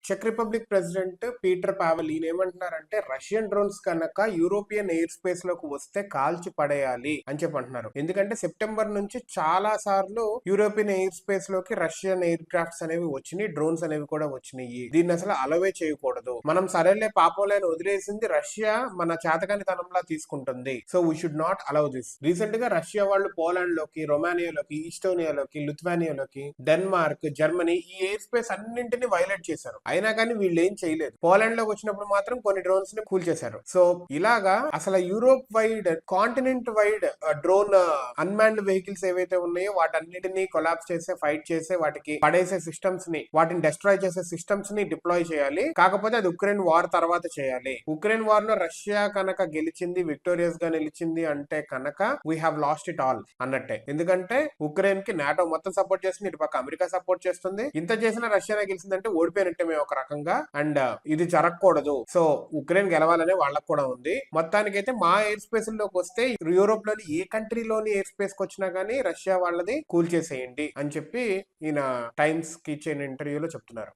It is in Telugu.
Check Republic president Peter Pavel ఈయన ఏమంటున్నారంటే రష్యన్ డ్రోన్స్ కనుక యూరోపియన్ ఎయిర్ స్పేస్ లోకి వస్తే కాల్చి పడేయాలి అని చెప్పి అంటున్నారు. ఎందుకంటే సెప్టెంబర్ నుంచి చాలా సార్లు యూరోపియన్ ఎయిర్ స్పేస్ లోకి రష్యన్ ఎయిర్ క్రాఫ్ట్స్ అనేవి వచ్చినాయి, డ్రోన్స్ అనేవి కూడా వచ్చినాయి. దీన్ని అసలు అలవే చేయకూడదు. మనం సరేలే పాపంలేని వదిలేసింది రష్యా మన చేతకాని తనంలా తీసుకుంటుంది. So we should not allow this. Recent గా రష్యా వాళ్ళు పోలాండ్ లోకి, రొమానియాలోకి, ఈస్టోనియాలోకి, లిథువానియాలోకి, డెన్మార్క్, జర్మనీ ఈ ఎయిర్ స్పేస్ అన్నింటినీ వైలేట్ చేశారు. అయినా కానీ వీళ్ళు ఏం చేయలేదు. పోలాండ్ లోకి వచ్చినప్పుడు మాత్రం కొన్ని డ్రోన్స్ ని కూల్చేశారు. సో ఇలాగా అసలు Europe wide, continent wide drone unmanned vehicles ఏవైతే ఉన్నాయో వాటన్నిటిని కొలాప్స్ చేసే, ఫైట్ చేసే, వాటికి పడేసే సిస్టమ్స్ ని, వాటిని డెస్ట్రాయ్ చేసే సిస్టమ్స్ ని డిప్లాయ్ చేయాలి. కాకపోతే అది ఉక్రెయిన్ వార్ తర్వాత చేయాలి. ఉక్రెయిన్ వార్ లో రష్యా కనుక గెలిచింది, విక్టోరియస్ గా నిలిచింది అంటే కనుక we have lost it all అన్నట్టే. ఎందుకంటే ఉక్రెయిన్ కి నాటో మొత్తం సపోర్ట్ చేస్తుంది, ఇటు పక్క అమెరికా సపోర్ట్ చేస్తుంది. ఇంత చేసిన రష్యానే గెలిచిందంటే ఓడిపోయినట్టే మేము ఒక రకంగా. అండ్ ఇది జరగకూడదు. సో ఉక్రెయిన్ గెలవాలనే వాళ్ళకు కూడా ఉంది. మొత్తానికైతే మా ఎయిర్ స్పేస్ లోకి వస్తే యూరోప్ లోని ఏ కంట్రీలోని ఎయిర్ స్పేస్ కి వచ్చినా గానీ రష్యా వాళ్ళది కూల్ చేసేయండి అని చెప్పి ఈయన టైమ్స్ కి ఇచ్చిన ఇంటర్వ్యూలో చెప్తున్నారు.